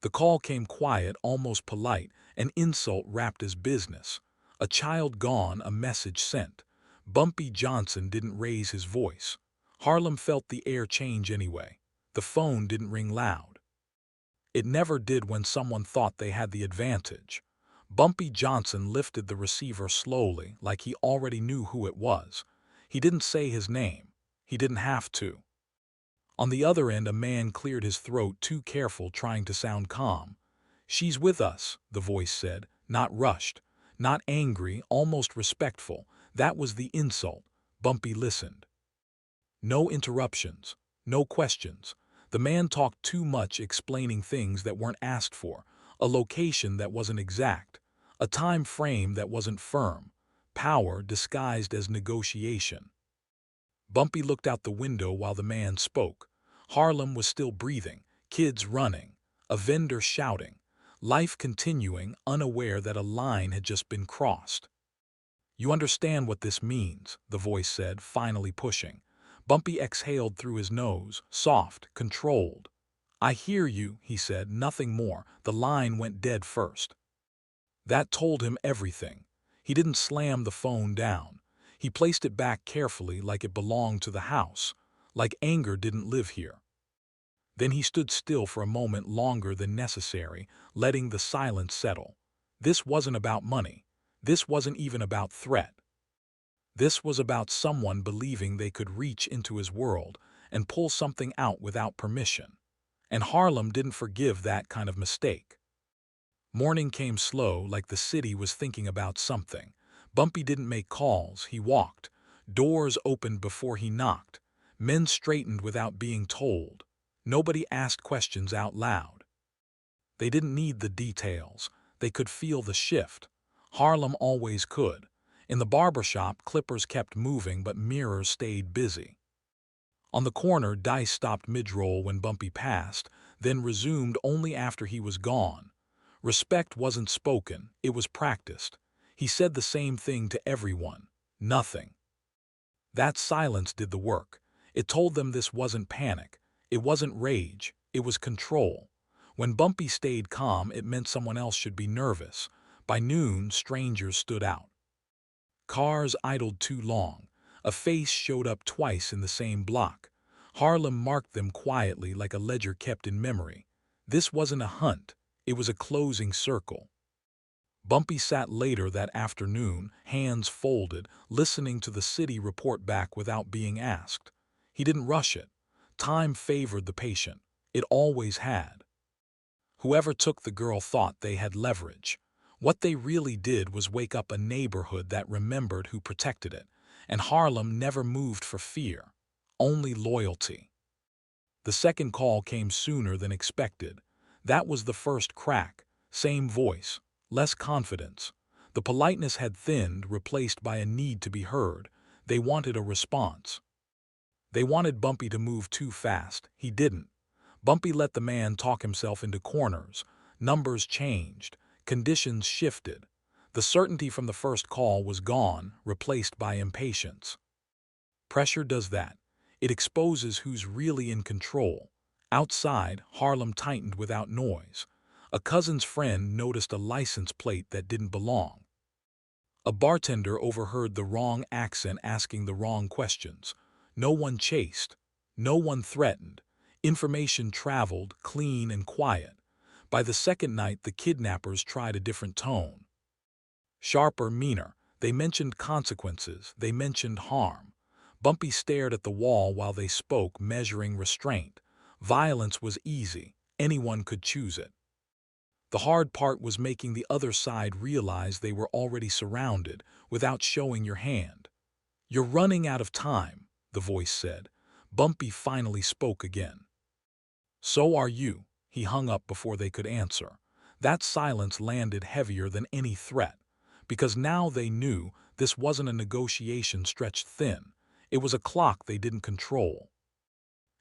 The call came quiet, almost polite, an insult wrapped as business. A child gone, a message sent. Bumpy Johnson didn't raise his voice. Harlem felt the air change anyway. The phone didn't ring loud. It never did when someone thought they had the advantage. Bumpy Johnson lifted the receiver slowly, like he already knew who it was. He didn't say his name. He didn't have to. On the other end, a man cleared his throat, too careful, trying to sound calm. "She's with us," the voice said, not rushed, not angry, almost respectful. That was the insult. Bumpy listened. No interruptions, no questions. The man talked too much, explaining things that weren't asked for, a location that wasn't exact, a time frame that wasn't firm, power disguised as negotiation. Bumpy looked out the window while the man spoke. Harlem was still breathing, kids running, a vendor shouting, life continuing, unaware that a line had just been crossed. "You understand what this means," the voice said, finally pushing. Bumpy exhaled through his nose, soft, controlled. "I hear you," he said, nothing more. The line went dead first. That told him everything. He didn't slam the phone down. He placed it back carefully, like it belonged to the house, like anger didn't live here. Then he stood still for a moment, longer than necessary, letting the silence settle. This wasn't about money. This wasn't even about threat. This was about someone believing they could reach into his world and pull something out without permission. And Harlem didn't forgive that kind of mistake. Morning came slow, like the city was thinking about something. Bumpy didn't make calls, he walked. Doors opened before he knocked. Men straightened without being told. Nobody asked questions out loud. They didn't need the details. They could feel the shift. Harlem always could. In the barbershop, clippers kept moving, but mirrors stayed busy. On the corner, dice stopped mid-roll when Bumpy passed, then resumed only after he was gone. Respect wasn't spoken, it was practiced. He said the same thing to everyone. Nothing. That silence did the work. It told them this wasn't panic. It wasn't rage. It was control. When Bumpy stayed calm, it meant someone else should be nervous. By noon, strangers stood out. Cars idled too long. A face showed up twice in the same block. Harlem marked them quietly, like a ledger kept in memory. This wasn't a hunt. It was a closing circle. Bumpy sat later that afternoon, hands folded, listening to the city report back without being asked. He didn't rush it. Time favored the patient. It always had. Whoever took the girl thought they had leverage. What they really did was wake up a neighborhood that remembered who protected it, and Harlem never moved for fear, only loyalty. The second call came sooner than expected. That was the first crack. Same voice, less confidence. The politeness had thinned, replaced by a need to be heard. They wanted a response. They wanted Bumpy to move too fast. He didn't. Bumpy let the man talk himself into corners. Numbers changed. Conditions shifted. The certainty from the first call was gone, replaced by impatience. Pressure does that. It exposes who's really in control. Outside, Harlem tightened without noise. A cousin's friend noticed a license plate that didn't belong. A bartender overheard the wrong accent asking the wrong questions. No one chased. No one threatened. Information traveled, clean and quiet. By the second night, the kidnappers tried a different tone. Sharper, meaner. They mentioned consequences. They mentioned harm. Bumpy stared at the wall while they spoke, measuring restraint. Violence was easy. Anyone could choose it. The hard part was making the other side realize they were already surrounded, without showing your hand. "You're running out of time," the voice said. Bumpy finally spoke again. "So are you." He hung up before they could answer. That silence landed heavier than any threat, because now they knew this wasn't a negotiation stretched thin. It was a clock they didn't control.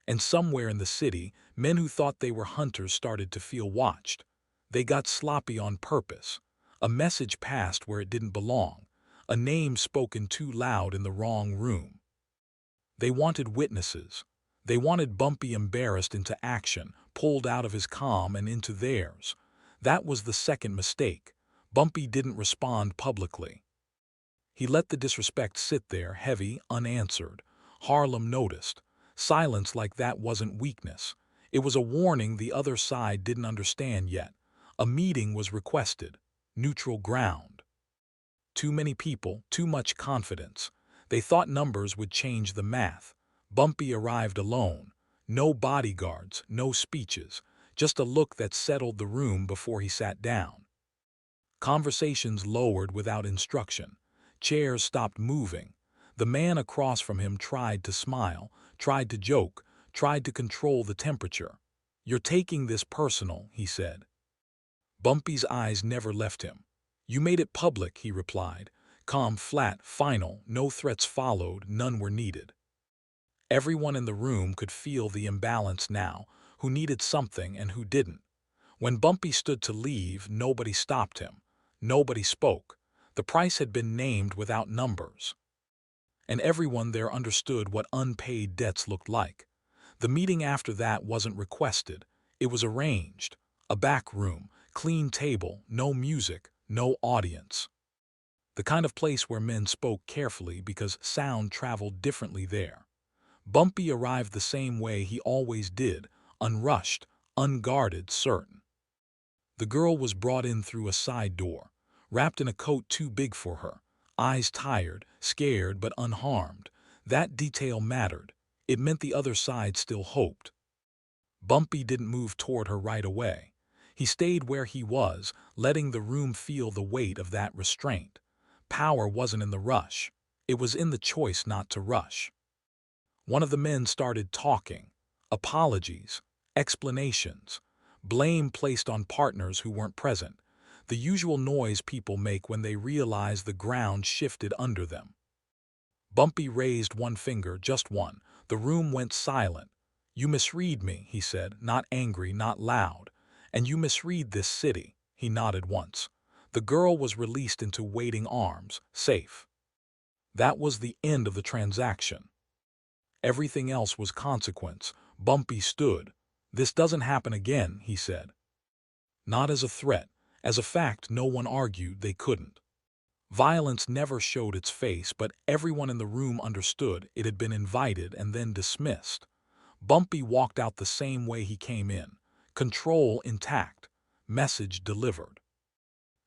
And somewhere in the city, men who thought they were hunters started to feel watched. They got sloppy on purpose. A message passed where it didn't belong. A name spoken too loud in the wrong room. They wanted witnesses. They wanted Bumpy embarrassed into action, pulled out of his calm and into theirs. That was the second mistake. Bumpy didn't respond publicly. He let the disrespect sit there, heavy, unanswered. Harlem noticed. Silence like that wasn't weakness. It was a warning the other side didn't understand yet. A meeting was requested. Neutral ground. Too many people, too much confidence. They thought numbers would change the math. Bumpy arrived alone. No bodyguards, no speeches, just a look that settled the room before he sat down. Conversations lowered without instruction. Chairs stopped moving. The man across from him tried to smile, tried to joke, tried to control the temperature. "You're taking this personal," he said. Bumpy's eyes never left him. "You made it public," he replied. Calm, flat, final, no threats followed, none were needed. Everyone in the room could feel the imbalance now, who needed something and who didn't. When Bumpy stood to leave, nobody stopped him. Nobody spoke. The price had been named without numbers. And everyone there understood what unpaid debts looked like. The meeting after that wasn't requested. It was arranged. A back room, clean table, no music, no audience. The kind of place where men spoke carefully because sound traveled differently there. Bumpy arrived the same way he always did, unrushed, unguarded, certain. The girl was brought in through a side door, wrapped in a coat too big for her, eyes tired, scared but unharmed. That detail mattered. It meant the other side still hoped. Bumpy didn't move toward her right away. He stayed where he was, letting the room feel the weight of that restraint. Power wasn't in the rush. It was in the choice not to rush. One of the men started talking. Apologies, explanations, blame placed on partners who weren't present. The usual noise people make when they realize the ground shifted under them. Bumpy raised one finger, just one. The room went silent. "You misread me," he said, not angry, not loud. "And you misread this city." He nodded once. The girl was released into waiting arms, safe. That was the end of the transaction. Everything else was consequence. Bumpy stood. "This doesn't happen again," he said. Not as a threat. As a fact, no one argued they couldn't. Violence never showed its face, but everyone in the room understood it had been invited and then dismissed. Bumpy walked out the same way he came in. Control intact. Message delivered.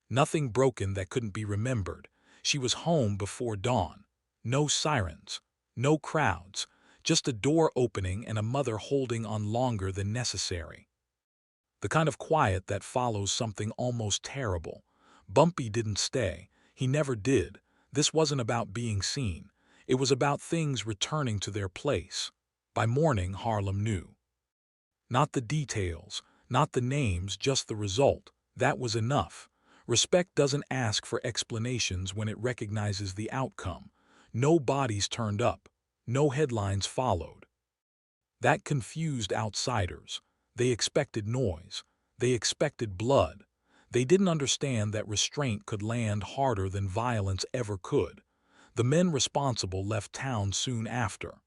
Nothing broken that couldn't be remembered. She was home before dawn. No sirens. No crowds. Just a door opening and a mother holding on longer than necessary. The kind of quiet that follows something almost terrible. Bumpy didn't stay. He never did. This wasn't about being seen. It was about things returning to their place. By morning, Harlem knew. Not the details, not the names, just the result. That was enough. Respect doesn't ask for explanations when it recognizes the outcome. No bodies turned up. No headlines followed. That confused outsiders. They expected noise. They expected blood. They didn't understand that restraint could land harder than violence ever could. The men responsible left town soon after.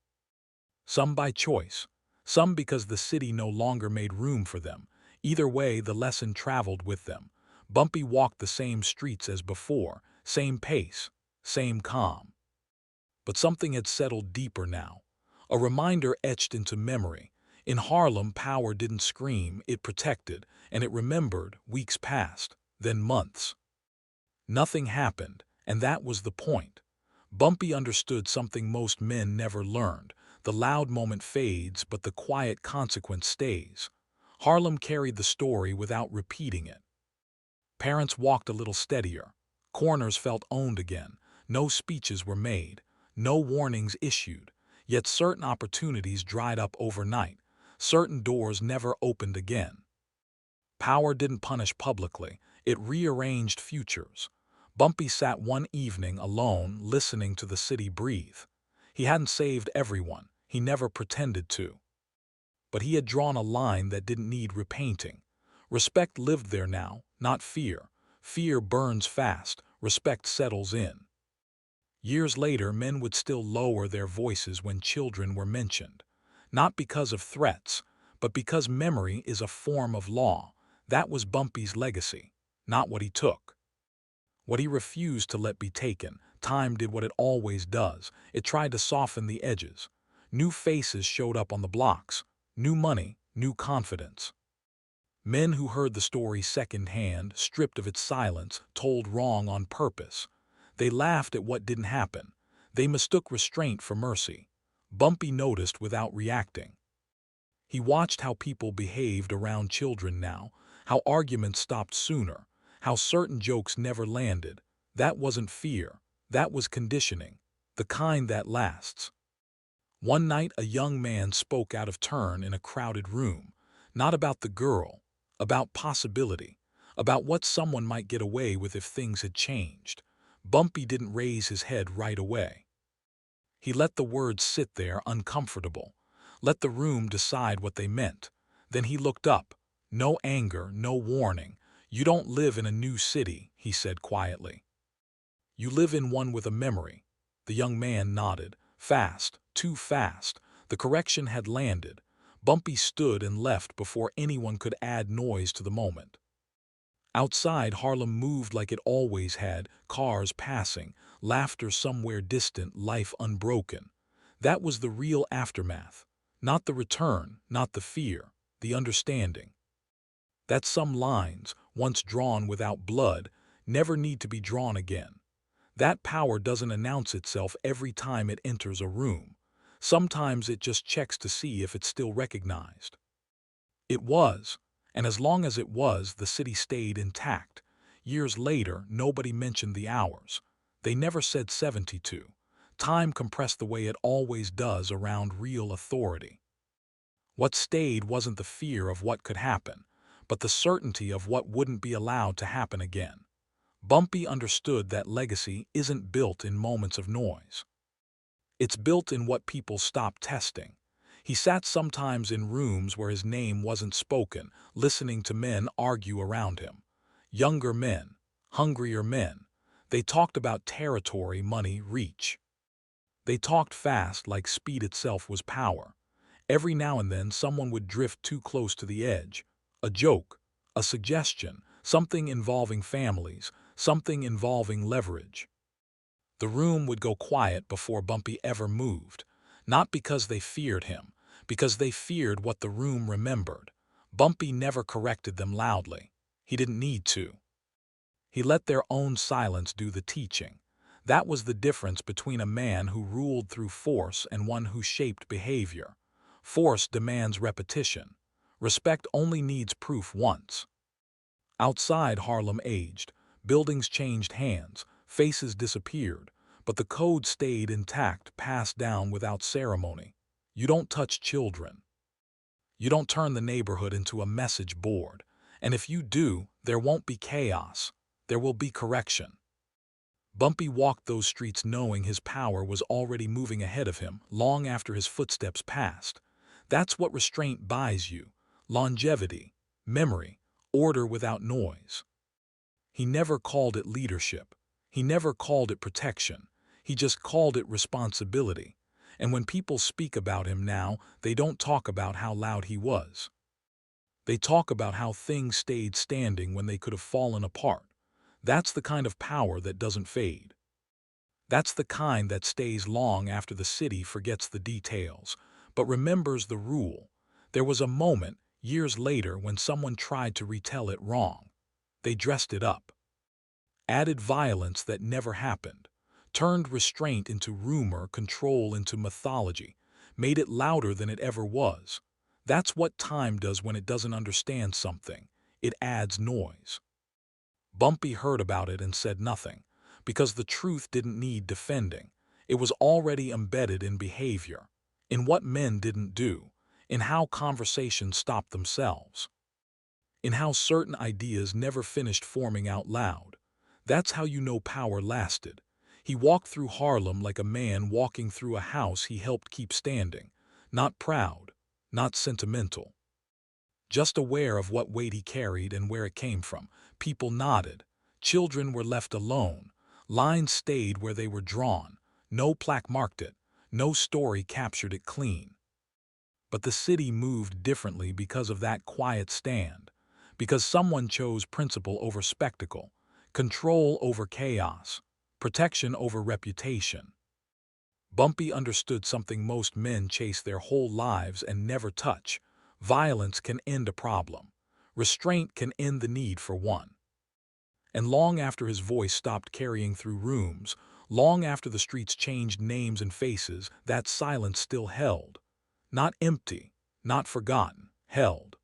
Some by choice. Some because the city no longer made room for them. Either way, the lesson traveled with them. Bumpy walked the same streets as before, same pace, same calm. But something had settled deeper now. A reminder etched into memory. In Harlem, power didn't scream, it protected, and it remembered. Weeks passed, then months. Nothing happened, and that was the point. Bumpy understood something most men never learned. The loud moment fades, but the quiet consequence stays. Harlem carried the story without repeating it. Parents walked a little steadier. Corners felt owned again. No speeches were made. No warnings issued. Yet certain opportunities dried up overnight. Certain doors never opened again. Power didn't punish publicly. It rearranged futures. Bumpy sat one evening alone, listening to the city breathe. He hadn't saved everyone. He never pretended to. But he had drawn a line that didn't need repainting. Respect lived there now, not fear. Fear burns fast. Respect settles in. Years later, men would still lower their voices when children were mentioned. Not because of threats, But because memory is a form of law, that was Bumpy's legacy, not what he took. What he refused to let be taken. Time did what it always does. It tried to soften the edges. New faces showed up on the blocks. New money, new confidence. Men who heard the story secondhand, stripped of its silence, told wrong on purpose. They laughed at what didn't happen. They mistook restraint for mercy. Bumpy noticed without reacting. He watched how people behaved around children now, how arguments stopped sooner, how certain jokes never landed. That wasn't fear. That was conditioning, the kind that lasts. One night a young man spoke out of turn in a crowded room, not about the girl, about possibility, about what someone might get away with if things had changed. Bumpy didn't raise his head right away. He let the words sit there uncomfortable, let the room decide what they meant. Then he looked up. No anger, no warning. "You don't live in a new city," he said quietly. "You live in one with a memory." The young man nodded. Fast, too fast. The correction had landed. Bumpy stood and left before anyone could add noise to the moment. Outside, Harlem moved like it always had, cars passing, laughter somewhere distant, life unbroken. That was the real aftermath. Not the return, not the fear, the understanding. That some lines, once drawn without blood, never need to be drawn again. That power doesn't announce itself every time it enters a room. Sometimes it just checks to see if it's still recognized. It was, and as long as it was, the city stayed intact. Years later, nobody mentioned the hours. They never said 72. Time compressed the way it always does around real authority. What stayed wasn't the fear of what could happen, but the certainty of what wouldn't be allowed to happen again. Bumpy understood that legacy isn't built in moments of noise. It's built in what people stop testing. He sat sometimes in rooms where his name wasn't spoken, listening to men argue around him. Younger men, hungrier men. They talked about territory, money, reach. They talked fast, like speed itself was power. Every now and then someone would drift too close to the edge. A joke, a suggestion, something involving families, something involving leverage. The room would go quiet before Bumpy ever moved, not because they feared him, because they feared what the room remembered. Bumpy never corrected them loudly. He didn't need to. He let their own silence do the teaching. That was the difference between a man who ruled through force and one who shaped behavior. Force demands repetition. Respect only needs proof once. Outside, Harlem aged. Buildings changed hands. Faces disappeared. But the code stayed intact, passed down without ceremony. You don't touch children. You don't turn the neighborhood into a message board. And if you do, there won't be chaos. There will be correction. Bumpy walked those streets knowing his power was already moving ahead of him, long after his footsteps passed. That's what restraint buys you: longevity, memory, order without noise. He never called it leadership. He never called it protection. He just called it responsibility. And when people speak about him now, they don't talk about how loud he was. They talk about how things stayed standing when they could have fallen apart. That's the kind of power that doesn't fade. That's the kind that stays long after the city forgets the details, but remembers the rule. There was a moment, years later, when someone tried to retell it wrong. They dressed it up. Added violence that never happened. Turned restraint into rumor, control into mythology. Made it louder than it ever was. That's what time does when it doesn't understand something. It adds noise. Bumpy heard about it and said nothing, because the truth didn't need defending. It was already embedded in behavior, in what men didn't do, in how conversations stopped themselves, in how certain ideas never finished forming out loud. That's how you know power lasted. He walked through Harlem like a man walking through a house he helped keep standing, not proud, not sentimental. Just aware of what weight he carried and where it came from. People nodded. Children were left alone. Lines stayed where they were drawn. No plaque marked it. No story captured it clean. But the city moved differently because of that quiet stand, because someone chose principle over spectacle, control over chaos, protection over reputation. Bumpy understood something most men chase their whole lives and never touch. Violence can end a problem. Restraint can end the need for one. And long after his voice stopped carrying through rooms, long after the streets changed names and faces, that silence still held. Not empty, not forgotten, held.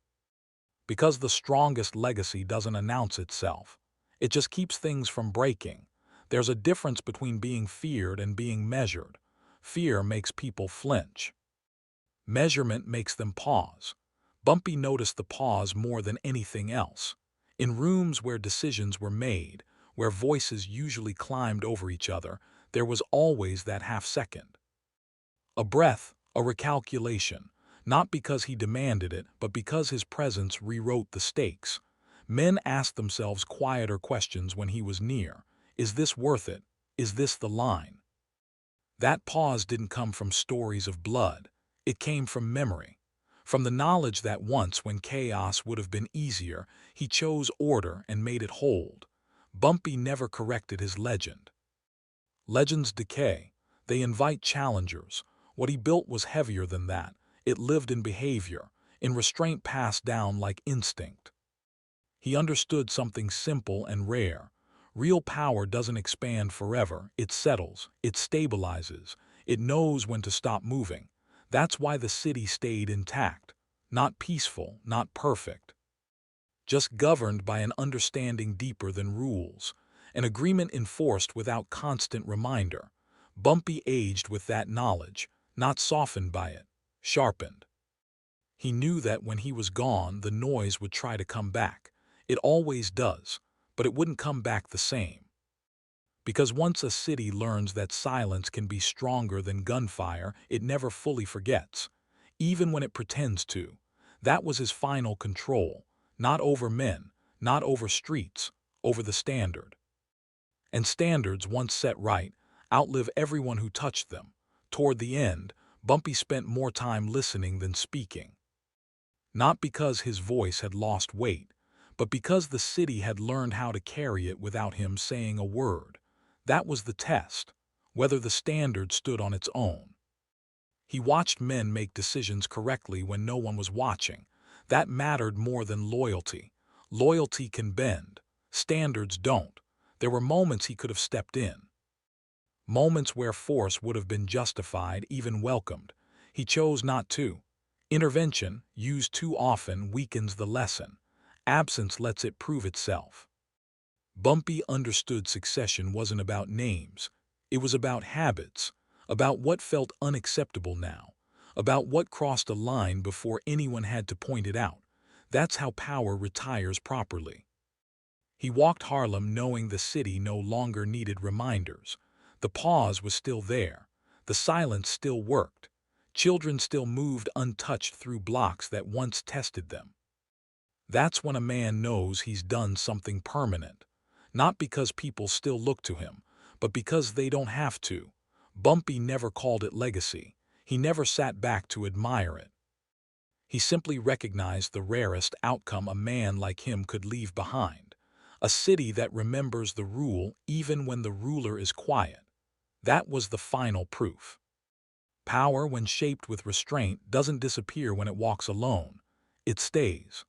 Because the strongest legacy doesn't announce itself. It just keeps things from breaking. There's a difference between being feared and being measured. Fear makes people flinch. Measurement makes them pause. Bumpy noticed the pause more than anything else. In rooms where decisions were made, where voices usually climbed over each other, there was always that half-second. A breath, a recalculation, not because he demanded it, but because his presence rewrote the stakes. Men asked themselves quieter questions when he was near. Is this worth it? Is this the line? That pause didn't come from stories of blood. It came from memory. From the knowledge that once, when chaos would have been easier, he chose order and made it hold. Bumpy never corrected his legend. Legends decay. They invite challengers. What he built was heavier than that. It lived in behavior, in restraint passed down like instinct. He understood something simple and rare. Real power doesn't expand forever. It settles, it stabilizes, it knows when to stop moving. That's why the city stayed intact. Not peaceful, not perfect. Just governed by an understanding deeper than rules. An agreement enforced without constant reminder. Bumpy aged with that knowledge, not softened by it, sharpened. He knew that when he was gone, the noise would try to come back. It always does, but it wouldn't come back the same. Because once a city learns that silence can be stronger than gunfire, it never fully forgets, even when it pretends to. That was his final control, not over men, not over streets, over the standard. And standards, once set right, outlive everyone who touched them. Toward the end, Bumpy spent more time listening than speaking. Not because his voice had lost weight, but because the city had learned how to carry it without him saying a word. That was the test, whether the standard stood on its own. He watched men make decisions correctly when no one was watching. That mattered more than loyalty. Loyalty can bend. Standards don't. There were moments he could have stepped in. Moments where force would have been justified, even welcomed. He chose not to. Intervention, used too often, weakens the lesson. Absence lets it prove itself. Bumpy understood succession wasn't about names. It was about habits, about what felt unacceptable now, about what crossed a line before anyone had to point it out. That's how power retires properly. He walked Harlem knowing the city no longer needed reminders. The pause was still there. The silence still worked. Children still moved untouched through blocks that once tested them. That's when a man knows he's done something permanent. Not because people still look to him, but because they don't have to. Bumpy never called it legacy. He never sat back to admire it. He simply recognized the rarest outcome a man like him could leave behind. A city that remembers the rule even when the ruler is quiet. That was the final proof. Power, when shaped with restraint, doesn't disappear when it walks alone. It stays.